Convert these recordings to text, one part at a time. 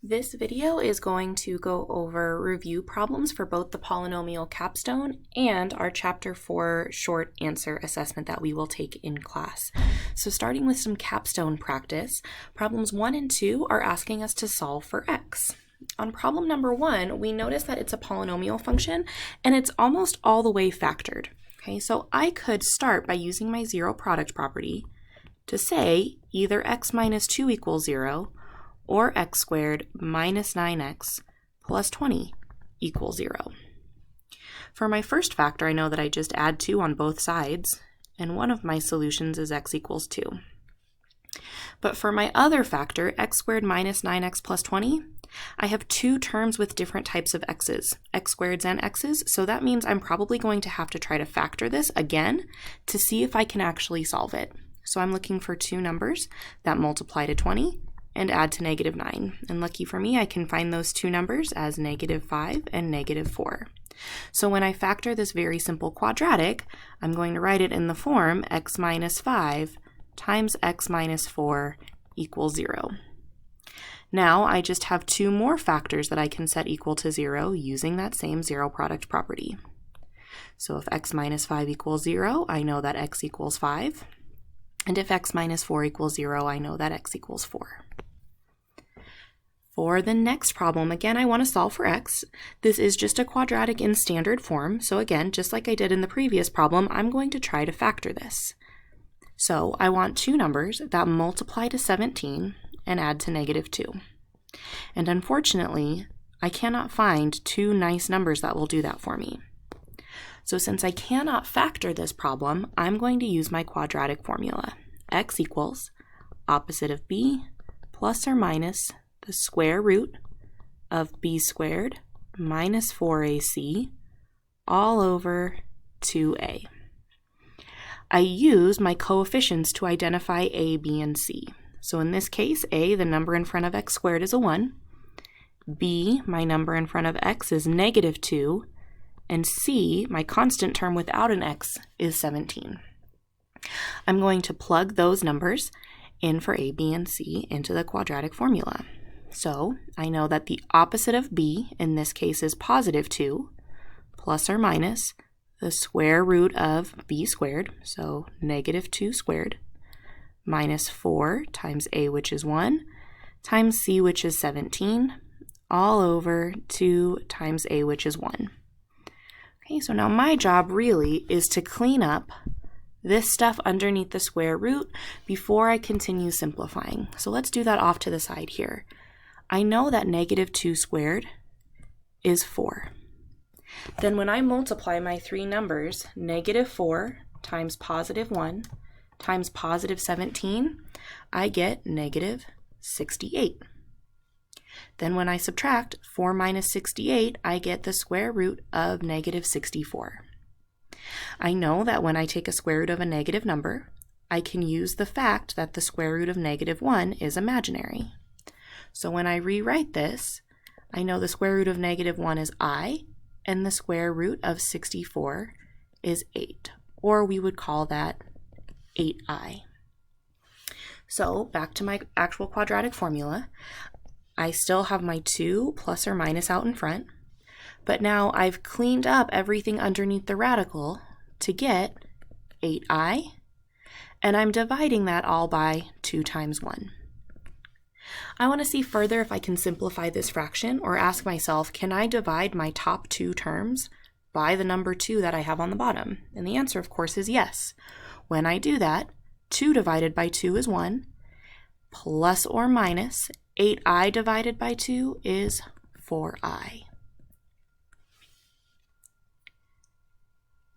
This video is going to go over review problems for both the polynomial capstone and our chapter 4 short answer assessment that we will take in class. So starting with some capstone practice, problems 1 and 2 are asking us to solve for x. On problem number 1, we notice that it's a polynomial function and it's almost all the way factored. Okay, so I could start by using my zero product property to say either x minus 2 equals 0 or x squared minus 9x plus 20 equals 0. For my first factor, I know that I just add 2 on both sides, and one of my solutions is x equals 2. But for my other factor, x squared minus 9x plus 20, I have two terms with different types of x's, x squareds and x's, so that means I'm probably going to have to try to factor this again to see if I can actually solve it. So I'm looking for two numbers that multiply to 20 and add to negative 9. And lucky for me, I can find those two numbers as negative 5 and negative 4. So when I factor this very simple quadratic, I'm going to write it in the form x minus 5 times x minus 4 equals 0. Now I just have two more factors that I can set equal to 0 using that same zero product property. So if x minus 5 equals 0, I know that x equals 5. And if x minus 4 equals 0, I know that x equals 4. For the next problem, again, I want to solve for x. This is just a quadratic in standard form. So again, just like I did in the previous problem, I'm going to try to factor this. So I want two numbers that multiply to 17 and add to negative 2. And unfortunately, I cannot find two nice numbers that will do that for me. So since I cannot factor this problem, I'm going to use my quadratic formula. X equals opposite of b plus or minus the square root of b squared minus 4ac all over 2a. I use my coefficients to identify a, b, and c. So in this case, a, the number in front of x squared, is a 1. b, my number in front of x, is negative 2. And c, my constant term without an x, is 17. I'm going to plug those numbers in for a, b, and c into the quadratic formula. So I know that the opposite of b in this case is positive 2 plus or minus the square root of b squared, so negative 2 squared, minus 4 times a, which is 1, times c, which is 17, all over 2 times a, which is 1. Okay, so now my job really is to clean up this stuff underneath the square root before I continue simplifying. So let's do that off to the side here. I know that negative 2 squared is 4. Then when I multiply my three numbers, negative 4 times positive 1 times positive 17, I get negative 68. Then when I subtract 4 minus 68, I get the square root of negative 64. I know that when I take a square root of a negative number, I can use the fact that the square root of negative 1 is imaginary. So when I rewrite this, I know the square root of negative 1 is I, and the square root of 64 is 8, or we would call that 8i. So back to my actual quadratic formula. I still have my 2 plus or minus out in front, but now I've cleaned up everything underneath the radical to get 8i, and I'm dividing that all by 2 times 1. I want to see further if I can simplify this fraction or ask myself, can I divide my top two terms by the number 2 that I have on the bottom? And the answer, of course, is yes. When I do that, 2 divided by 2 is 1, plus or minus 8i divided by 2 is 4i.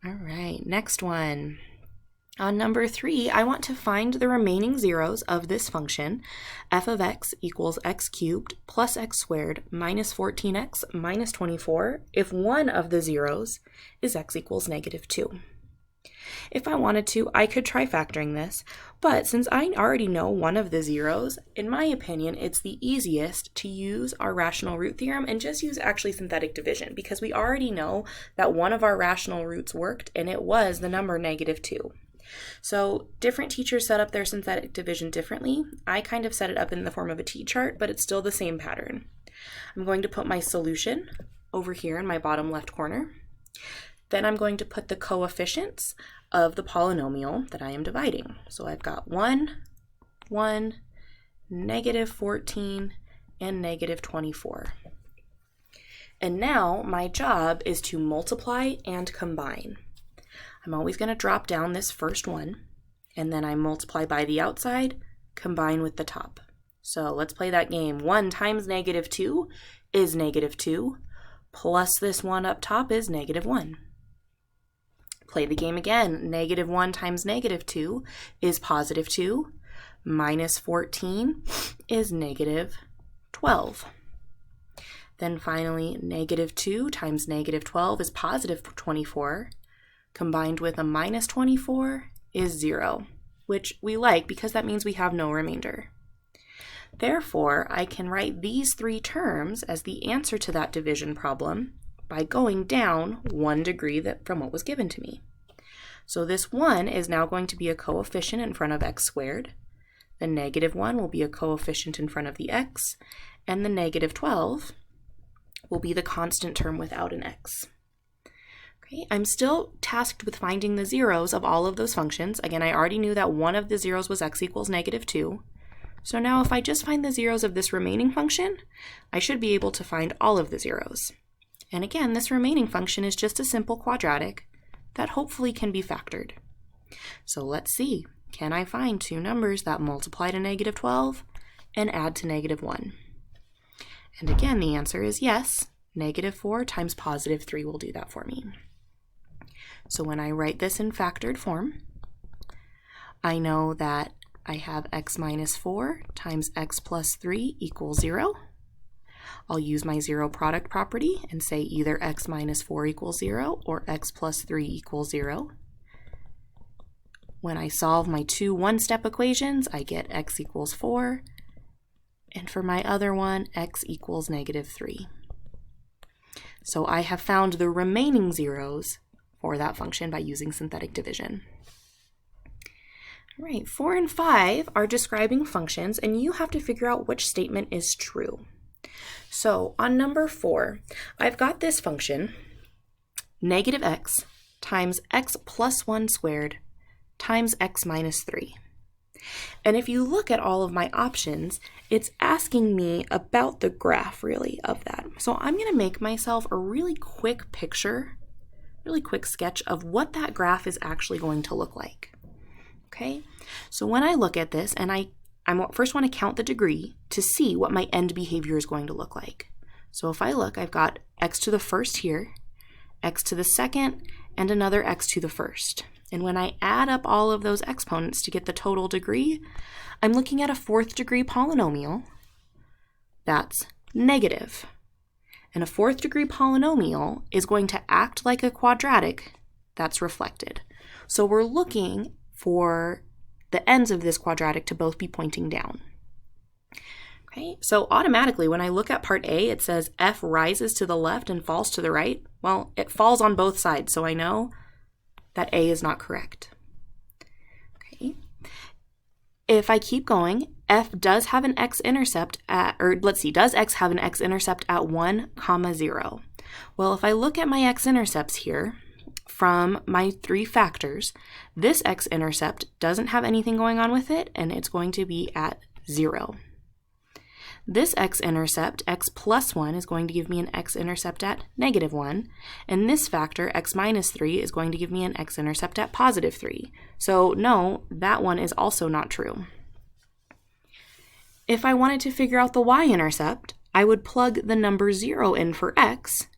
All right, next one. On number 3, I want to find the remaining zeros of this function, f of x equals x cubed plus x squared minus 14x minus 24, if one of the zeros is x equals negative 2. If I wanted to, I could try factoring this, but since I already know one of the zeros, in my opinion, it's the easiest to use our rational root theorem and just use actually synthetic division, because we already know that one of our rational roots worked, and it was the number negative 2. So different teachers set up their synthetic division differently. I kind of set it up in the form of a t-chart, but it's still the same pattern. I'm going to put my solution over here in my bottom left corner. Then I'm going to put the coefficients of the polynomial that I am dividing. So I've got 1, 1, negative 14, and negative 24. And now my job is to multiply and combine. I'm always going to drop down this first one, and then I multiply by the outside, combine with the top. So let's play that game. 1 times negative 2 is negative 2, plus this one up top is negative 1. Play the game again. Negative 1 times negative 2 is positive 2, minus 14 is negative 12. Then finally, negative 2 times negative 12 is positive 24. Combined with a minus 24 is 0, which we like because that means we have no remainder. Therefore, I can write these three terms as the answer to that division problem by going down 1 degree from what was given to me. So this 1 is now going to be a coefficient in front of x squared. The negative 1 will be a coefficient in front of the x, and the negative 12 will be the constant term without an x. Okay, I'm still tasked with finding the zeros of all of those functions. Again, I already knew that one of the zeros was x equals negative 2. So now if I just find the zeros of this remaining function, I should be able to find all of the zeros. And again, this remaining function is just a simple quadratic that hopefully can be factored. So let's see, can I find two numbers that multiply to negative 12 and add to negative 1? And again, the answer is yes. Negative 4 times positive 3 will do that for me. So when I write this in factored form, I know that I have x minus 4 times x plus 3 equals 0. I'll use my zero product property and say either x minus 4 equals 0 or x plus 3 equals 0. When I solve my two one-step equations, I get x equals 4, and for my other one, x equals negative 3. So I have found the remaining zeros for that function by using synthetic division. All right, 4 and 5 are describing functions, and you have to figure out which statement is true. So on number 4, I've got this function, negative x times x plus 1 squared times x minus 3. And if you look at all of my options, it's asking me about the graph, really, of that. So I'm going to make myself a really quick picture, really quick sketch of what that graph is actually going to look like. Okay, so when I look at this, and I first want to count the degree to see what my end behavior is going to look like. So if I look, I've got x to the first here, x to the second, and another x to the first. And when I add up all of those exponents to get the total degree, I'm looking at a 4th degree polynomial that's negative. And a 4th degree polynomial is going to act like a quadratic that's reflected. So we're looking for the ends of this quadratic to both be pointing down. Okay, so automatically when I look at part A, it says f rises to the left and falls to the right. Well, it falls on both sides, so I know that A is not correct. Okay. If I keep going, f does have an x-intercept at, does x have an x-intercept at 1, 0? Well, if I look at my x-intercepts here, from my three factors, this x-intercept doesn't have anything going on with it, and it's going to be at 0. This x-intercept, x plus 1, is going to give me an x-intercept at negative 1, and this factor, x minus 3, is going to give me an x-intercept at positive 3. So no, that one is also not true. If I wanted to figure out the y-intercept, I would plug the number 0 in for x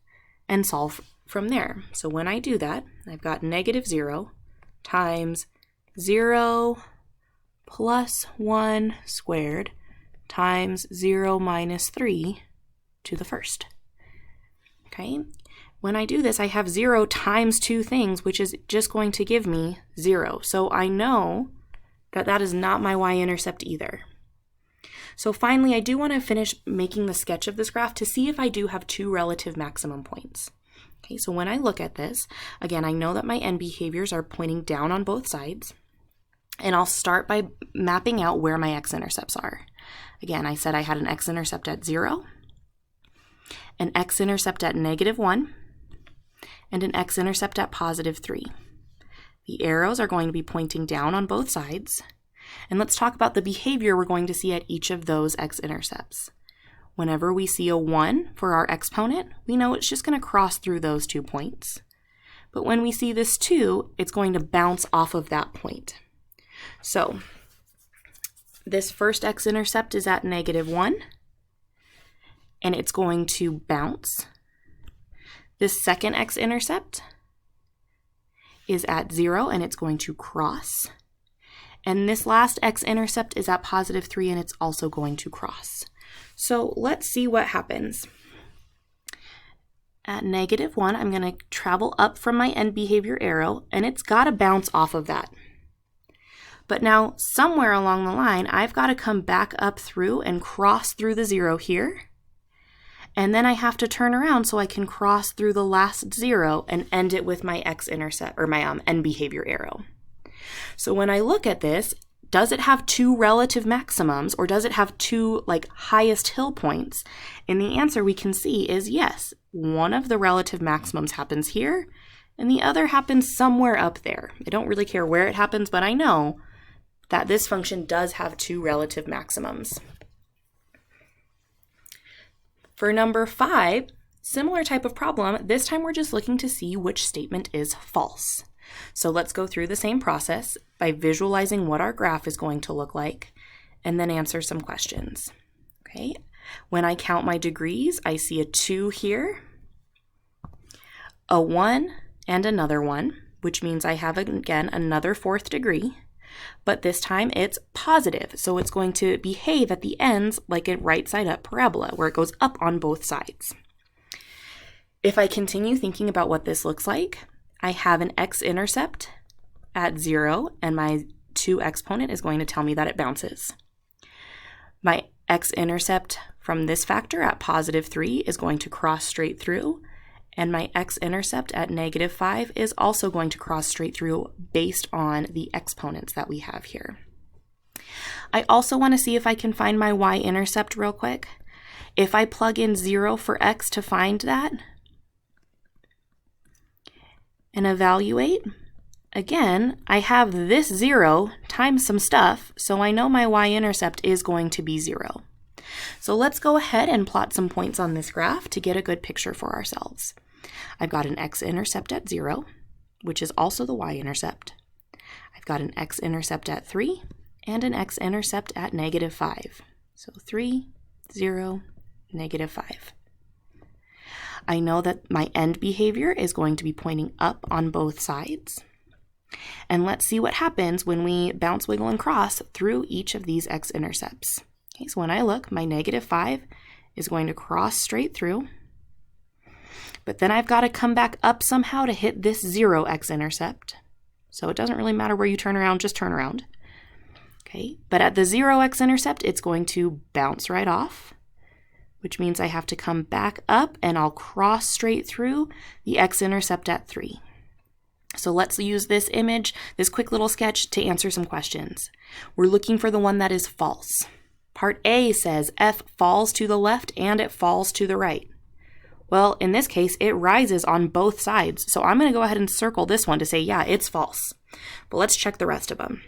and solve from there. So when I do that, I've got negative 0 times 0 plus 1 squared times 0 minus 3 to the first. Okay, when I do this, I have 0 times two things, which is just going to give me 0. So I know that that is not my y-intercept either. So finally, I do want to finish making the sketch of this graph to see if I do have two relative maximum points. Okay, so when I look at this, again, I know that my end behaviors are pointing down on both sides. And I'll start by mapping out where my x-intercepts are. Again, I said I had an x-intercept at 0, an x-intercept at -1, and an x-intercept at +3. The arrows are going to be pointing down on both sides. And let's talk about the behavior we're going to see at each of those x-intercepts. Whenever we see a 1 for our exponent, we know it's just going to cross through those 2 points. But when we see this 2, it's going to bounce off of that point. So this first x-intercept is at -1, and it's going to bounce. This second x-intercept is at 0, and it's going to cross. And this last x-intercept is at +3, and it's also going to cross. So let's see what happens. At -1, I'm going to travel up from my end behavior arrow, and it's got to bounce off of that. But now, somewhere along the line, I've got to come back up through and cross through the 0 here. And then I have to turn around so I can cross through the last 0 and end it with my x-intercept, or my end behavior arrow. So when I look at this, does it have 2 relative maximums, or does it have 2 highest hill points? And the answer we can see is yes. One of the relative maximums happens here, and the other happens somewhere up there. I don't really care where it happens, but I know that this function does have 2 relative maximums. For number 5, similar type of problem. This time we're just looking to see which statement is false. So let's go through the same process by visualizing what our graph is going to look like, and then answer some questions. Okay. When I count my degrees, I see a 2 here, a 1, and another 1, which means I have, again, another 4th degree, but this time it's positive, so it's going to behave at the ends like a right side up parabola, where it goes up on both sides. If I continue thinking about what this looks like, I have an x-intercept at 0, and my 2 exponent is going to tell me that it bounces. My x-intercept from this factor at +3 is going to cross straight through, and my x-intercept at -5 is also going to cross straight through based on the exponents that we have here. I also want to see if I can find my y-intercept real quick. If I plug in 0 for x to find that and evaluate, again, I have this 0 times some stuff, so I know my y-intercept is going to be 0. So let's go ahead and plot some points on this graph to get a good picture for ourselves. I've got an x-intercept at 0, which is also the y-intercept. I've got an x-intercept at 3 and an x-intercept at -5. So 3, 0, -5. I know that my end behavior is going to be pointing up on both sides. And let's see what happens when we bounce, wiggle, and cross through each of these x-intercepts. Okay, so when I look, my -5 is going to cross straight through. But then I've got to come back up somehow to hit this 0 x-intercept. So it doesn't really matter where you turn around, just turn around. Okay, but at the 0 x-intercept, it's going to bounce right off, which means I have to come back up and I'll cross straight through the x-intercept at 3. So let's use this image, this quick little sketch, to answer some questions. We're looking for the one that is false. Part A says f falls to the left and it falls to the right. Well, in this case, it rises on both sides. So I'm going to go ahead and circle this one to say, yeah, it's false. But let's check the rest of them.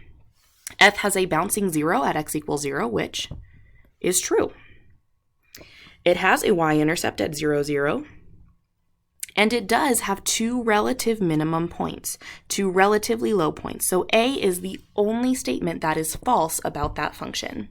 F has a bouncing 0 at x = 0, which is true. It has a y-intercept at 0, 0. And it does have 2 relative minimum points, 2 relatively low points. So A is the only statement that is false about that function.